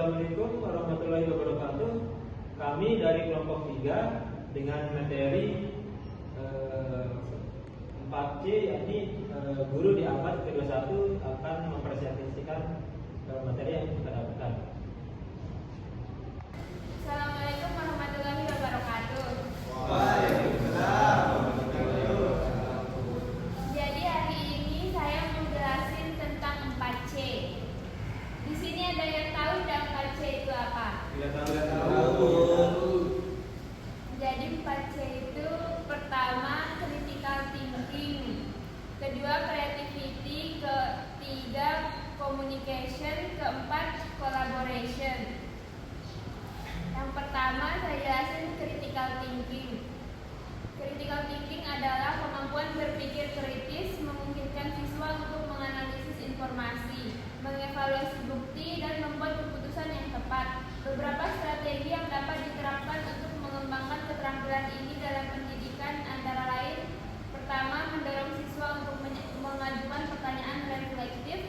Assalamualaikum warahmatullahi wabarakatuh. Kami dari kelompok 3 dengan materi 4C, yakni guru di abad ke-21 akan mempresentasikan materi yang kita dapatkan. Assalamualaikum warahmatullahi wabarakatuh. Waalaikumsalam warahmatullahi wabarakatuh. Jadi hari ini saya mau jelasin tentang 4C. Di sini ada yang tahu dan 4C itu apa? Tidak Tahu. Jadi 4C itu pertama critical thinking, kedua creativity, ketiga communication, keempat collaboration. Yang pertama saya jelasin critical thinking. Critical thinking adalah kemampuan berpikir kritis, memungkinkan siswa untuk menganalisis informasi, mengevaluasi bukti, dan membuat keputusan yang tepat. Beberapa strategi yang dapat diterapkan untuk mengembangkan keterampilan ini dalam pendidikan antara lain: pertama, mendorong siswa untuk mengajukan pertanyaan reflektif;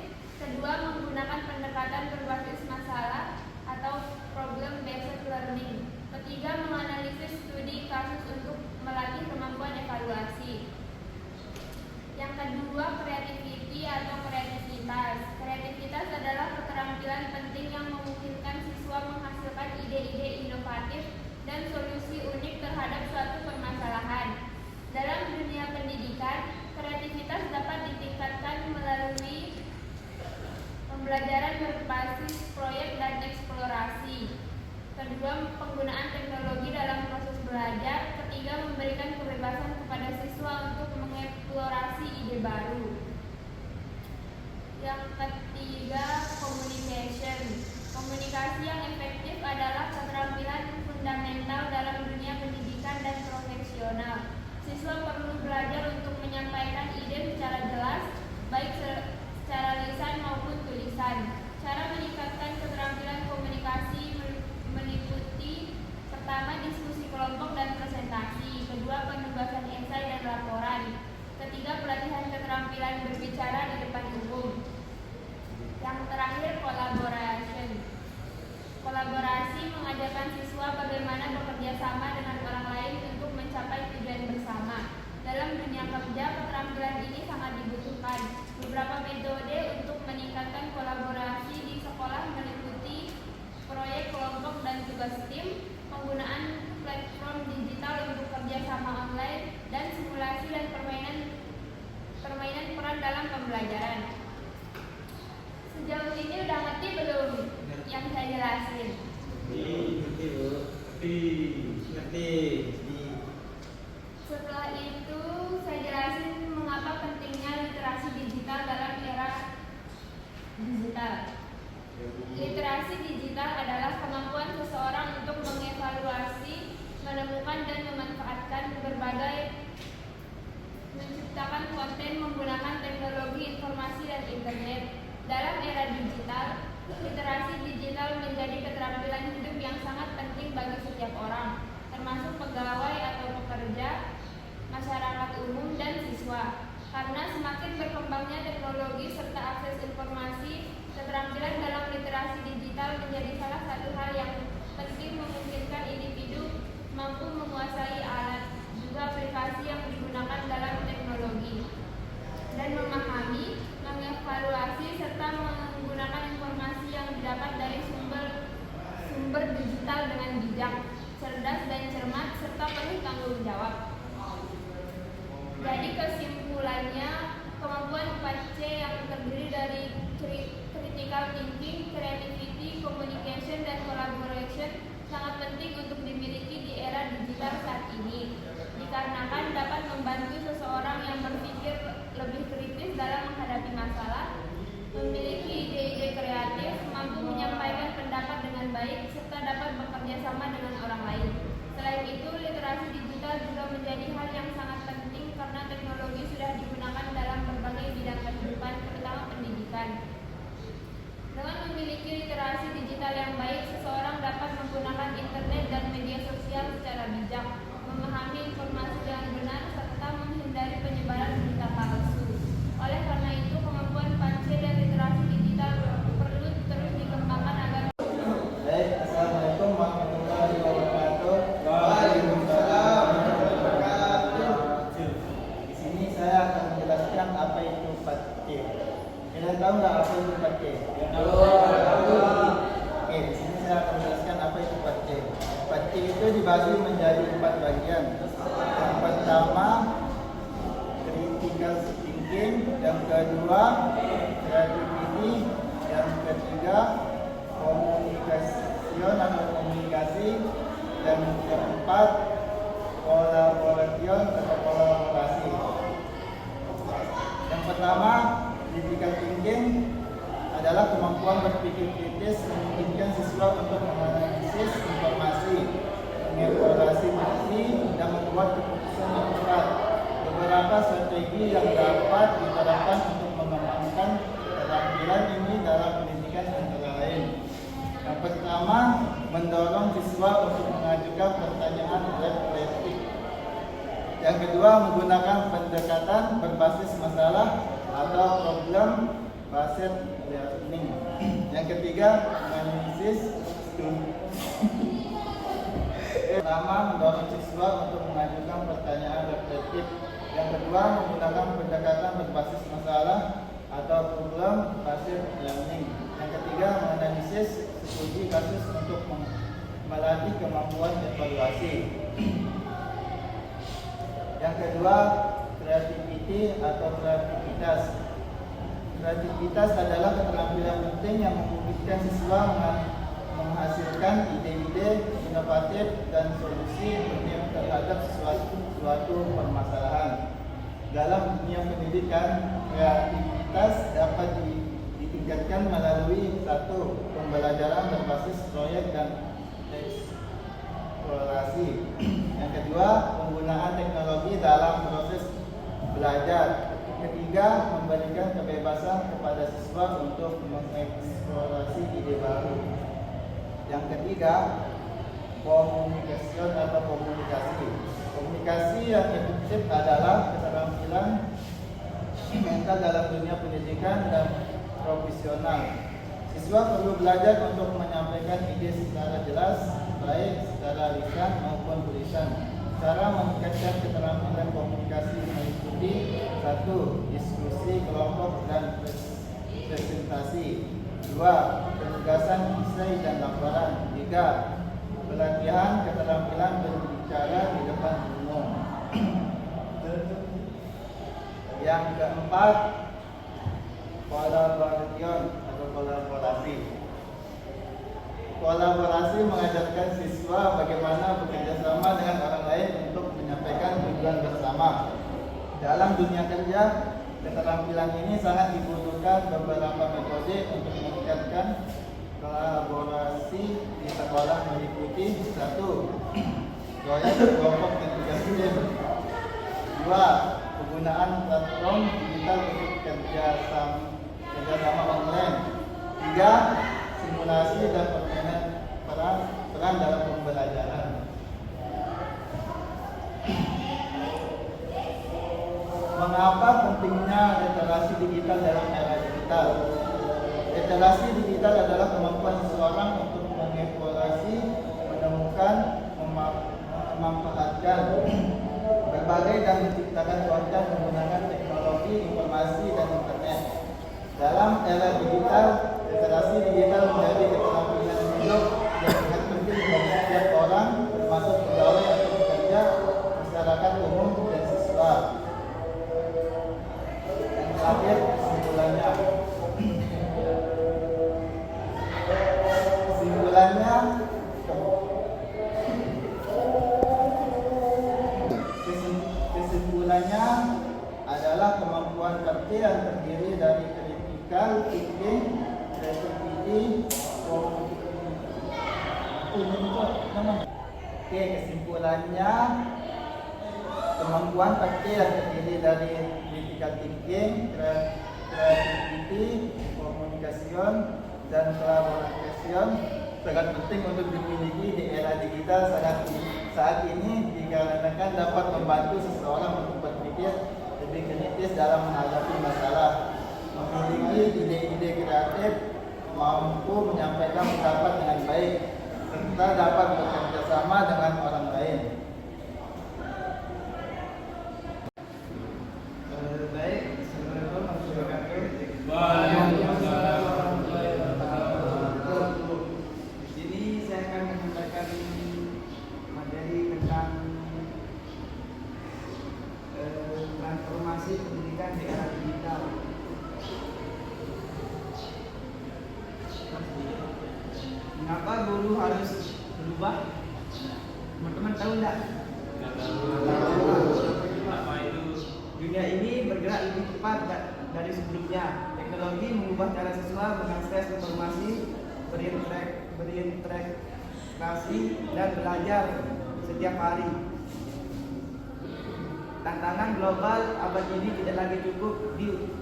kedua, menggunakan pendekatan berbasis masalah atau problem based learning; ketiga, menganalisis studi kasus untuk melatih kemampuan evaluasi. Yang kedua, creativity atau kreativitas. Kreativitas adalah keterampilan penting yang memungkinkan siswa menghasilkan ide-ide inovatif dan solusi unik terhadap suatu permasalahan. Dalam dunia pendidikan, kreativitas dapat ditingkatkan melalui pembelajaran berbasis proyek dan eksplorasi. Kedua, penggunaan teknologi dalam proses belajar. Ketiga, memberikan kebebasan kepada siswa untuk mengeksplorasi ide baru. Yang ketiga, communication. Komunikasi yang efektif adalah keterampilan fundamental dalam dunia pendidikan dan profesional. Siswa perlu belajar untuk menyampaikan ide secara jelas, baik secara lisan maupun tulisan. Cara meningkatkan keterampilan komunikasi meliputi: pertama, diskusi kelompok dan presentasi; kedua, penugasan esai dan laporan; ketiga, pelatihan keterampilan berbicara di depan umum; yang terakhir, collaboration. Kolaborasi mengajarkan siswa bagaimana bekerja sama dengan orang lain untuk mencapai tujuan bersama. Dalam dunia kerja, keterampilan ini sangat dibutuhkan. Beberapa metode untuk meningkatkan kolaborasi di sekolah meliputi proyek kelompok dan tugas tim, penggunaan platform digital untuk kerjasama online, dan simulasi dan permainan peran dalam pembelajaran. Sejauh ini udah ngerti belum yang saya jelasin? Ngerti, Bu. Ngerti. Setelah itu saya jelasin mengapa pentingnya literasi digital dalam era digital. Literasi digital adalah kemampuan seseorang untuk mengevaluasi, menemukan, dan memanfaatkan menciptakan konten menggunakan teknologi informasi dan internet. Dalam era digital, literasi digital menjadi keterampilan hidup yang sangat penting bagi setiap orang, termasuk pegawai atau pekerja, masyarakat umum, dan siswa. Karena semakin berkembangnya teknologi serta akses informasi, keterampilan dalam literasi digital menjadi salah satu hal yang penting memungkinkan individu mampu menguasai alat, juga aplikasi yang digunakan dalam teknologi, dan memahami, mengevaluasi, serta menggunakan informasi yang didapat dari sumber digital dengan bijak, cerdas dan cermat, serta penuh tanggung jawab. Jadi kesimpulannya, kemampuan 4C yang terdiri dari critical thinking, creativity, communication, dan collaboration sangat penting untuk dimiliki di era digital saat ini, dikarenakan dapat membantu seseorang yang berpikir lebih kritis dalam menghadapi masalah, memiliki ide-ide kreatif, mampu menyampaikan pendapat dengan baik, serta dapat bekerja sama dengan orang lain. Selain itu, literasi digital juga menjadi hal yang sangat penting karena teknologi sudah digunakan dalam berbagai bidang kehidupan, terutama pendidikan. Dengan memiliki literasi digital yang baik, seseorang dapat menggunakan internet dan media sosial secara bijak, memahami informasi dengan benar, serta menghindari penyebaran berita palsu. Oleh karena itu, kemampuan 4C dan literasi digital perlu terus dikembangkan agar komunikasi, dan keempat kolaborasi atau kolaborasi. Yang pertama, critical thinking adalah kemampuan berpikir kritis memungkinkan siswa untuk menganalisis informasi, mengevaluasi bukti, dan membuat keputusan yang tepat. Beberapa strategi yang dapat diterapkan untuk mengembangkan keterampilan ini dalam pendidikan antara lain. Yang pertama, mendorong siswa untuk mengajukan pertanyaan reflektif. Yang kedua, menggunakan pendekatan berbasis masalah atau problem based learning. Yang ketiga, menganalisis studi. Pertama, mendorong siswa untuk mengajukan pertanyaan reflektif. Yang kedua, menggunakan pendekatan berbasis masalah atau problem based learning. Yang ketiga, menganalisis studi kasus untuk melatih kemampuan evaluasi. Yang kedua, creativity atau kreativitas. Kreativitas adalah keterampilan penting yang memungkinkan siswa menghasilkan ide-ide inovatif dan solusi terhadap suatu permasalahan. Dalam dunia pendidikan, kreativitas dapat ditingkatkan melalui satu, pembelajaran berbasis proyek dan eksplorasi. Yang kedua, penggunaan teknologi dalam proses belajar. Ketiga, memberikan kebebasan kepada siswa untuk mengeksplorasi ide baru. Yang ketiga, komunikasi atau komunikasi. Komunikasi yang efektif adalah keterampilan mental dalam dunia pendidikan dan profesional. Siswa perlu belajar untuk menyampaikan ide secara jelas, baik secara lisan maupun tulisan. Cara meningkatkan keterampilan komunikasi meliputi 1. Diskusi kelompok dan presentasi. 2. Penugasan esai dan laporan. 3. Pelatihan keterampilan berbicara di depan umum. Yang keempat, kolaborasi. Kolaborasi mengajarkan siswa bagaimana bekerja sama dengan orang lain untuk menyampaikan tujuan bersama. Dalam dunia kerja, keterampilan ini sangat dibutuhkan. Beberapa metode untuk meningkatkan kolaborasi di sekolah meliputi 1. Proyek kelompok dan tugas tim. 2. Penggunaan platform digital untuk kerjasama online. 3. Simulasi dan permainan peran dalam pembelajaran. Mengapa pentingnya literasi digital dalam era digital? Literasi digital adalah kemampuan seseorang untuk mengeksplorasi, menemukan, memanfaatkan berbagai dan menciptakan konten menggunakan teknologi informasi dan internet. Dalam era digital, literasi digital menjadi keterampilan hidup yang sangat penting bagi setiap orang, termasuk pegawai atau pekerja, masyarakat umum dan siswa. Yang terakhir, kesimpulannya. Kesimpulannya adalah kemampuan kerja yang terdiri dari critical thinking, creativity, kesimpulannya kemampuan kerja yang terdiri dari critical thinking, creativity, communication, dan collaboration sangat penting untuk dimiliki di era digital saat ini dikarenakan dapat membantu seseorang untuk berpikir lebih kritis dalam menghadapi masalah, memiliki ide-ide kreatif, mampu menyampaikan pendapat dengan baik, serta dapat bekerja sama dengan orang lain. Baik, sebelum transformasi pendidikan di era digital. Mengapa guru harus berubah? Teman-teman tahu enggak? Apa itu? Dunia ini bergerak lebih cepat dari sebelumnya. Teknologi mengubah cara siswa mengakses informasi, berinteraksi, dan belajar setiap hari. Tantangan global abad ini tidak lagi cukup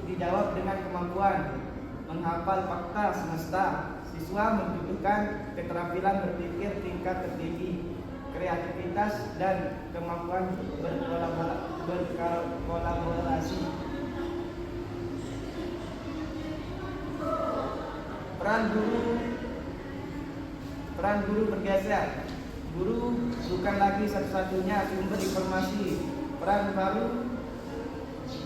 dijawab dengan kemampuan menghafal fakta semesta. Siswa membutuhkan keterampilan berpikir tingkat tertinggi, kreativitas, dan kemampuan berkolaborasi. Peran guru bergeser. Guru bukan lagi satu-satunya sumber informasi. Peran baru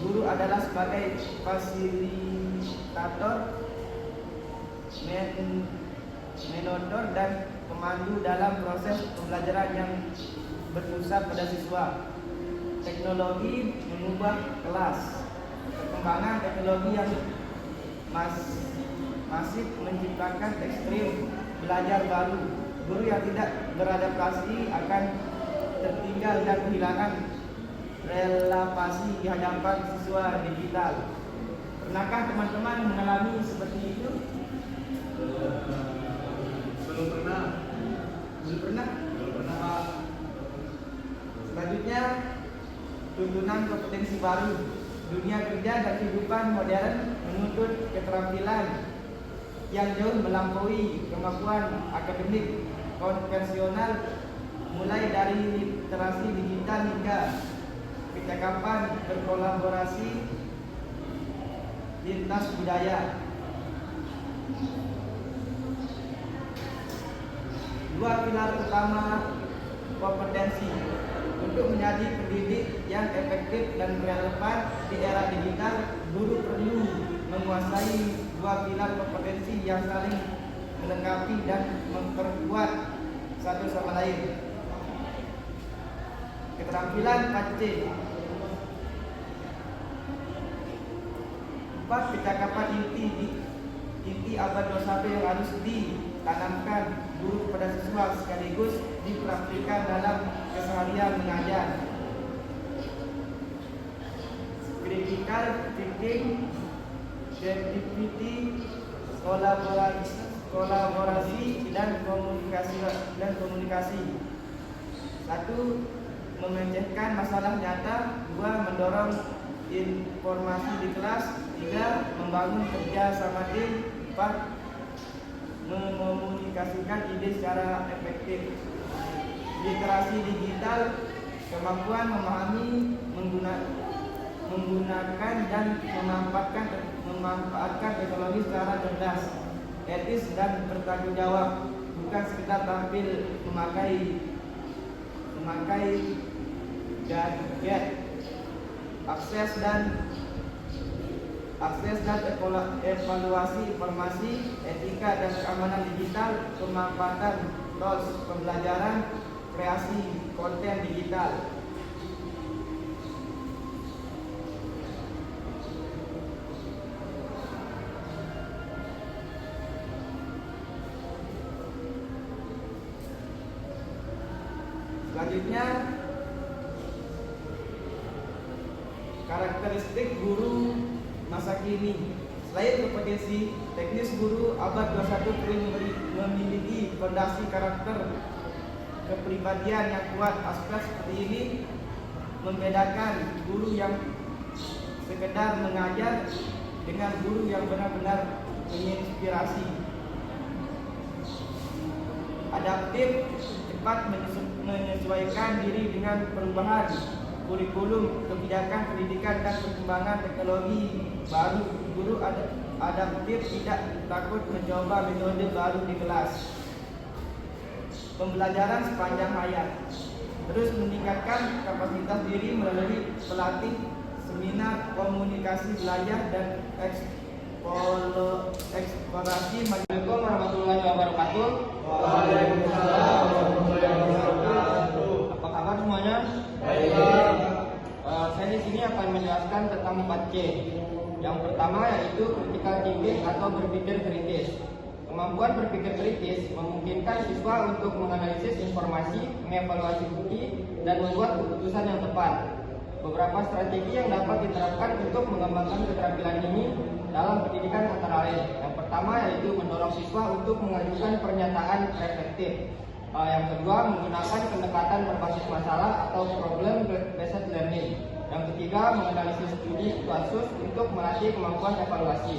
guru adalah sebagai fasilitator, mentor, dan pemandu dalam proses pembelajaran yang berpusat pada siswa. Teknologi mengubah kelas. Perkembangan teknologi yang masif menciptakan ekstrim belajar baru. Guru yang tidak beradaptasi akan tertinggal dan kehilangan relasi di hadapan siswa digital. Pernahkah teman-teman mengalami seperti itu? Belum pernah. Belum pernah? Belum pernah, Pak. Selanjutnya, tuntunan kompetensi baru. Dunia kerja dan kehidupan modern menuntut keterampilan yang jauh melampaui kemampuan akademik konvensional, mulai dari literasi digital hingga kecakapan berkolaborasi lintas budaya. Dua pilar utama kompetensi. Untuk menjadi pendidik yang efektif dan relevan di era digital, guru perlu menguasai dua pilar kompetensi yang saling melengkapi dan memperkuat satu sama lain. Keterampilan KC. 4 kecakapan inti abad 21 yang harus ditanamkan guru kepada siswa sekaligus dipraktikkan dalam keseharian mengajar. Critical thinking, creativity, kolaborasi dan komunikasi. 1. Memecahkan masalah nyata. 2. Mendorong informasi di kelas. 3. Membangun kerja sama tim. 4. Mekomunikasikan ide secara efektif. Literasi digital, kemampuan memahami, menggunakan dan memanfaatkan teknologi secara cerdas, etis dan bertanggung jawab, bukan sekedar tampil memakai gadget. Akses dan evaluasi informasi, etika dan keamanan digital, pemanfaatan tools pembelajaran, kreasi konten digital. Selanjutnya, karakteristik guru masa kini. Selain kompetensi teknis, guru abad 21 perlu memiliki fondasi karakter kepribadian yang kuat. Aspek seperti ini membedakan guru yang sekedar mengajar dengan guru yang benar-benar menginspirasi. Adaptif, cepat menyesuaikan diri dengan perubahan kurikulum, kebijakan pendidikan dan perkembangan teknologi baru. Guru adaptif tidak takut mencoba metode baru di kelas. Pembelajaran sepanjang hayat. Terus meningkatkan kapasitas diri melalui pelatih, seminar, komunikasi belajar dan eksplorasi. Assalamualaikum warahmatullahi wabarakatuh. Waalaikumsalam warahmatullahi wabarakatuh. Apa kabar semuanya? Baik. Saya di sini akan menjelaskan tentang 4C. Yang pertama yaitu critical thinking atau berpikir kritis. Kemampuan berpikir kritis memungkinkan siswa untuk menganalisis informasi, mengevaluasi bukti, dan membuat keputusan yang tepat. Beberapa strategi yang dapat diterapkan untuk mengembangkan keterampilan ini dalam pendidikan antara lain. Yang pertama yaitu mendorong siswa untuk mengajukan pernyataan reflektif. Yang kedua, menggunakan pendekatan berbasis masalah atau problem based learning. Yang ketiga, menganalisis studi kasus untuk melatih kemampuan evaluasi.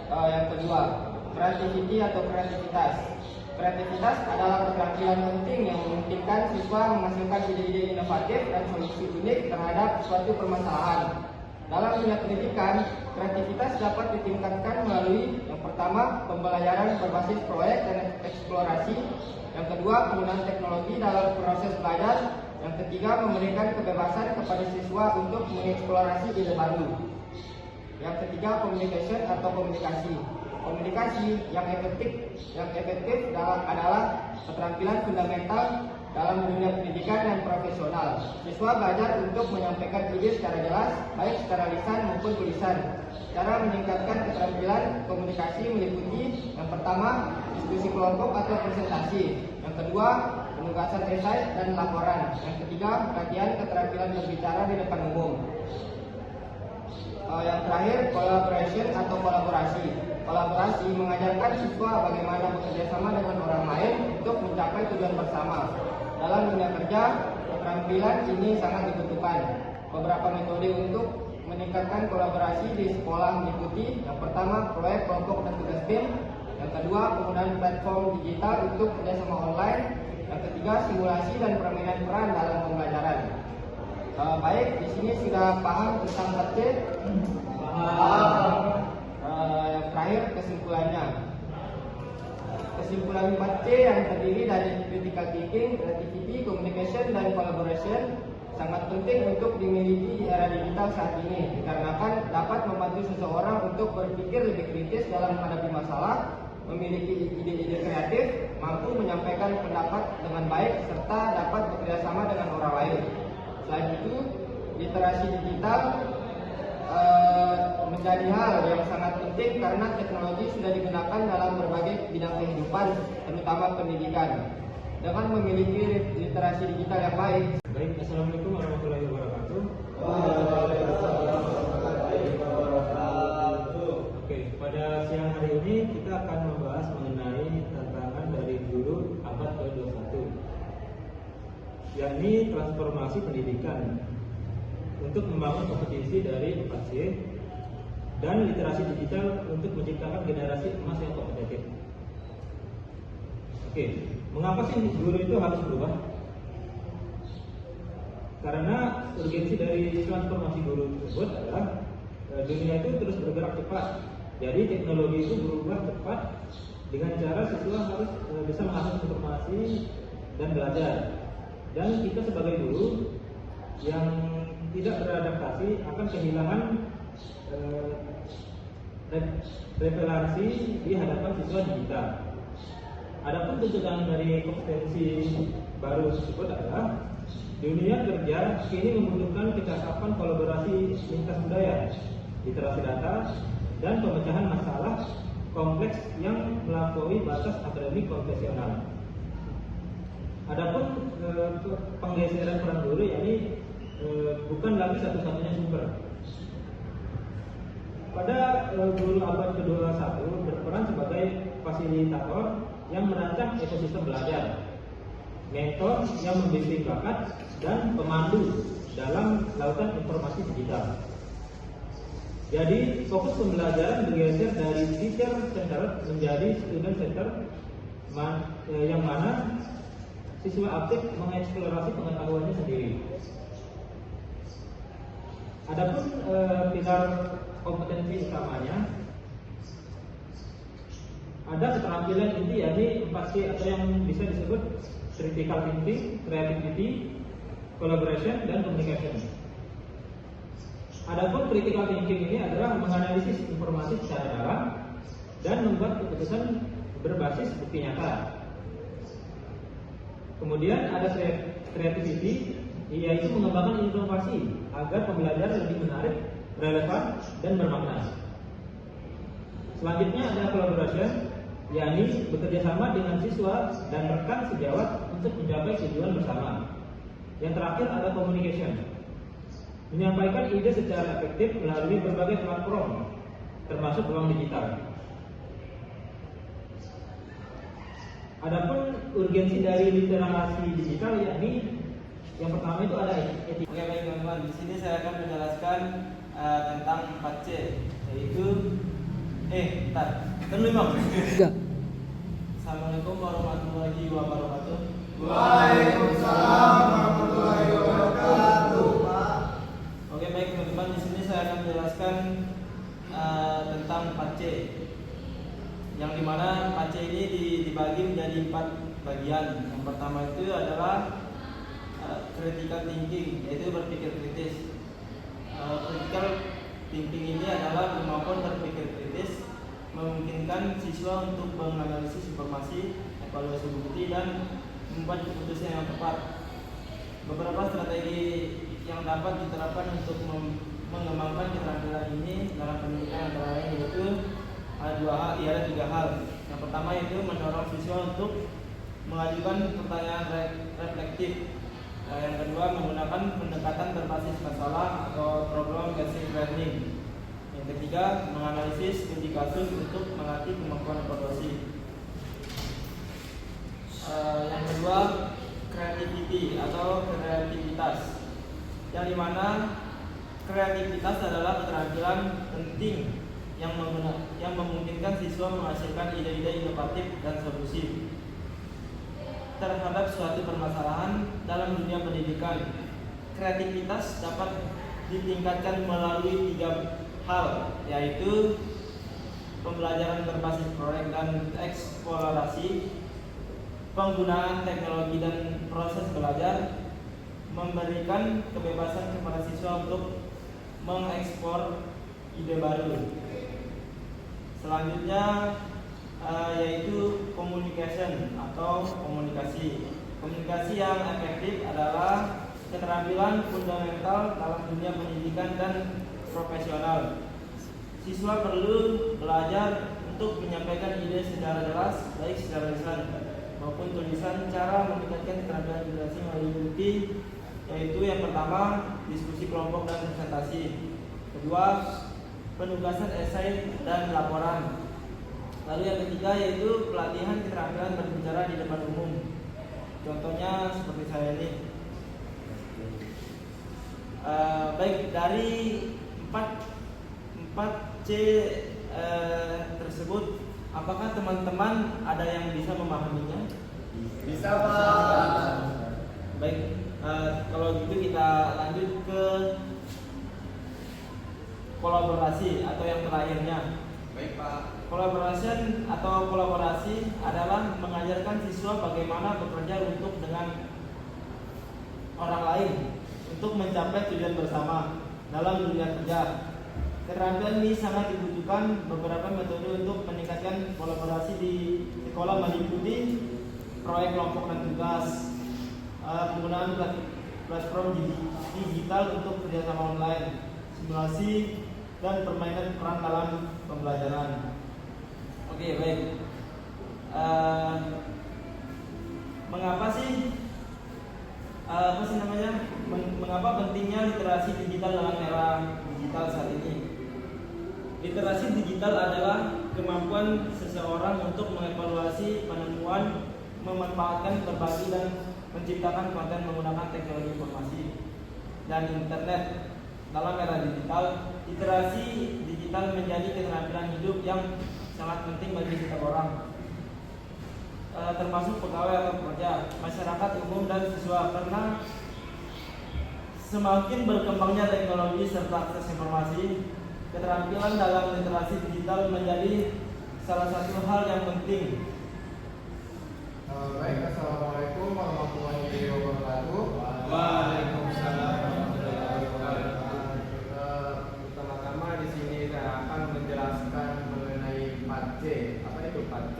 Yang kedua, kreativiti atau kreativitas. Kreativitas adalah keterampilan penting yang memungkinkan siswa menghasilkan ide-ide inovatif dan solusi unik terhadap suatu permasalahan. Dalam dunia pendidikan, kreativitas dapat ditingkatkan melalui yang pertama, pembelajaran berbasis proyek dan eksplorasi. Yang kedua, penggunaan teknologi dalam proses belajar. Yang ketiga, memberikan kebebasan kepada siswa untuk mengeksplorasi ide baru. Yang ketiga, communication atau komunikasi. Komunikasi yang efektif adalah keterampilan fundamental dalam dunia pendidikan dan profesional. Siswa belajar untuk menyampaikan ide secara jelas, baik secara lisan maupun tulisan. Cara meningkatkan keterampilan komunikasi meliputi yang pertama, diskusi kelompok atau presentasi. Yang kedua, penugasan esai dan laporan. Yang ketiga, latihan keterampilan berbicara di depan umum. Yang terakhir, collaboration atau kolaborasi. Kolaborasi mengajarkan siswa bagaimana bekerja sama dengan orang lain untuk mencapai tujuan bersama. Dalam dunia kerja, keterampilan ini sangat dibutuhkan. Beberapa metode untuk meningkatkan kolaborasi di sekolah meliputi yang pertama, proyek kelompok dan tugas tim. Yang kedua, penggunaan platform digital untuk kerjasama online. Yang ketiga, simulasi dan permainan peran dalam pembelajaran. Baik, di sini sudah paham tentang PAT C? Yang terakhir, kesimpulannya. Kesimpulan 4C yang terdiri dari critical thinking, creativity, communication, dan collaboration sangat penting untuk dimiliki di era digital saat ini dikarenakan dapat membantu seseorang untuk berpikir lebih kritis dalam menghadapi masalah, memiliki ide-ide kreatif, mampu menyampaikan pendapat dengan baik, serta dapat bekerjasama dengan orang lain. Selain itu, literasi digital menjadi hal yang sangat penting karena teknologi sudah digunakan dalam berbagai bidang kehidupan, terutama pendidikan. Dengan memiliki literasi digital yang baik. Baik, assalamualaikum warahmatullahi wabarakatuh. Oke, pada siang hari ini kita akan membahas mengenai tantangan dari guru abad ke-21, yakni transformasi pendidikan untuk membangun kompetisi dari 4C dan literasi digital untuk menciptakan generasi emas yang kompetitif. Oke, mengapa sih guru itu harus berubah? Karena urgensi dari transformasi guru tersebut adalah dunia itu terus bergerak cepat. Jadi teknologi itu berubah cepat dengan cara siswa harus bisa mengakses informasi dan belajar. Dan kita sebagai guru yang tidak beradaptasi akan kehilangan referensi di hadapan siswa digital. Adapun tuntutan dari kompetensi baru tersebut adalah dunia kerja kini membutuhkan kecakapan kolaborasi lintas budaya, literasi data, dan pemecahan masalah kompleks yang melampaui batas akademik konvensional. Adapun penggeseran peran guru yakni bukan lagi satu-satunya sumber. Pada guru abad ke-21 berperan sebagai fasilitator yang merancang ekosistem belajar, mentor yang membimbing bakat, dan pemandu dalam lautan informasi digital. Jadi fokus pembelajaran bergeser dari teacher center menjadi student center, yang mana siswa aktif mengeksplorasi pengetahuannya sendiri. Adapun pilar kompetensi utamanya ada keterampilan inti yakni 4C atau yang bisa disebut critical thinking, creativity, collaboration, dan communication. Adapun critical thinking ini adalah menganalisis informasi secara dalam dan membuat keputusan berbasis bukti nyata. Kemudian ada creativity, yaitu mengembangkan inovasi agar pembelajaran lebih menarik, relevan, dan bermakna. Selanjutnya ada collaboration. yakni bekerja sama dengan siswa dan rekan sejawat untuk mencapai tujuan bersama. Yang terakhir ada communication, menyampaikan ide secara efektif melalui berbagai platform, termasuk ruang digital. Adapun urgensi dari literasi digital, yakni yang pertama itu ada etika. Oke baik teman-teman, di sini saya akan menjelaskan tentang 4C, yaitu Assalamualaikum warahmatullahi wabarakatuh. Waalaikumsalam warahmatullahi wabarakatuh. Oke baik teman-teman, di sini saya akan menjelaskan tentang 4C, yang dimana 4C ini dibagi menjadi 4 bagian. Yang pertama itu adalah critical thinking, yaitu berpikir kritis. Critical thinking ini adalah kemampuan berpikir kritis, memungkinkan siswa untuk menganalisis informasi, evaluasi bukti, dan membuat keputusan yang tepat. Beberapa strategi yang dapat diterapkan untuk mengembangkan keterampilan ini dalam pendidikan antara lain yaitu ada 3 hal. Yang pertama itu mendorong siswa untuk mengajukan pertanyaan reflektif. Yang kedua menggunakan pendekatan berbasis masalah atau problem based learning. Yang ketiga menganalisis studi kasus untuk melatih kemampuan evaluasi. Yang kedua creativity atau kreativitas, yang dimana kreativitas adalah keterampilan penting yang memungkinkan siswa menghasilkan ide-ide inovatif dan solusi terhadap suatu permasalahan dalam dunia pendidikan. Kreativitas dapat ditingkatkan melalui 3 hal, yaitu pembelajaran berbasis proyek dan eksplorasi, penggunaan teknologi dan proses belajar, memberikan kebebasan kepada siswa untuk mengeksplor ide baru. Selanjutnya yaitu communication atau komunikasi. Komunikasi yang efektif adalah keterampilan fundamental dalam dunia pendidikan dan profesional. Siswa perlu belajar untuk menyampaikan ide secara jelas, baik secara lisan maupun tulisan. Cara meningkatkan keterampilan generasi melalui bukti, yaitu yang pertama diskusi kelompok dan presentasi. Kedua, penugasan esai dan laporan. Lalu yang ketiga yaitu pelatihan keterampilan berbicara di depan umum. Contohnya seperti saya ini. Baik, dari 4C tersebut, apakah teman-teman ada yang bisa memahaminya? Bisa, Pak. Baik, kalau gitu kita lanjut ke kolaborasi atau yang terakhirnya. Baik, Pak. Kolaborasi adalah mengajarkan siswa bagaimana bekerja dengan orang lain untuk mencapai tujuan bersama dalam dunia kerja. Keterampilan ini sangat dibutuhkan. Beberapa metode untuk meningkatkan kolaborasi di sekolah meliputi proyek kelompok dan tugas, penggunaan platform digital untuk kerjasama online, simulasi, dan permainan peran dalam pembelajaran. Oke, baik. Mengapa pentingnya literasi digital dalam era digital saat ini? Literasi digital adalah kemampuan seseorang untuk mengevaluasi penemuan, memanfaatkan, berbagi, dan menciptakan konten menggunakan teknologi informasi dan internet. Dalam era digital, literasi digital menjadi keterampilan hidup yang sangat penting bagi setiap orang, termasuk pegawai atau pekerja, masyarakat umum, dan siswa, karena semakin berkembangnya teknologi serta akses informasi, keterampilan dalam literasi digital menjadi salah satu hal yang penting. Baik, assalamualaikum warahmatullahi wabarakatuh. Waalaikumsalam. Pertama-tama di sini saya akan menjelaskan mengenai 4C. Apa itu 4C?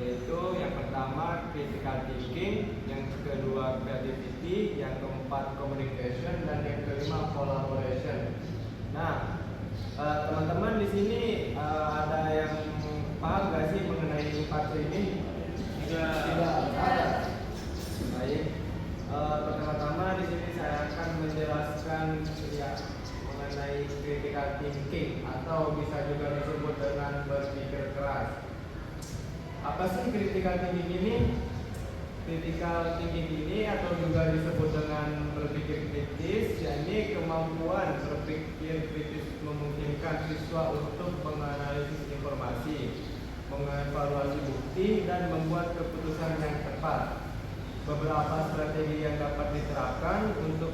Yaitu yang pertama critical thinking, yang kedua creativity, yang keempat communication, dan yang kelima collaboration. Nah, teman-teman di sini ada yang paham nggak sih mengenai 4C ini? Tidak. Baik. Pertama-tama di sini saya akan menjelaskan ya mengenai critical thinking atau bisa juga disebut dengan berpikir keras. Apa sih critical thinking ini? Critical thinking ini atau juga disebut dengan berpikir kritis, yakni kemampuan berpikir kritis memungkinkan siswa untuk menganalisis informasi, mengevaluasi bukti, dan membuat keputusan yang tepat. Beberapa strategi yang dapat diterapkan untuk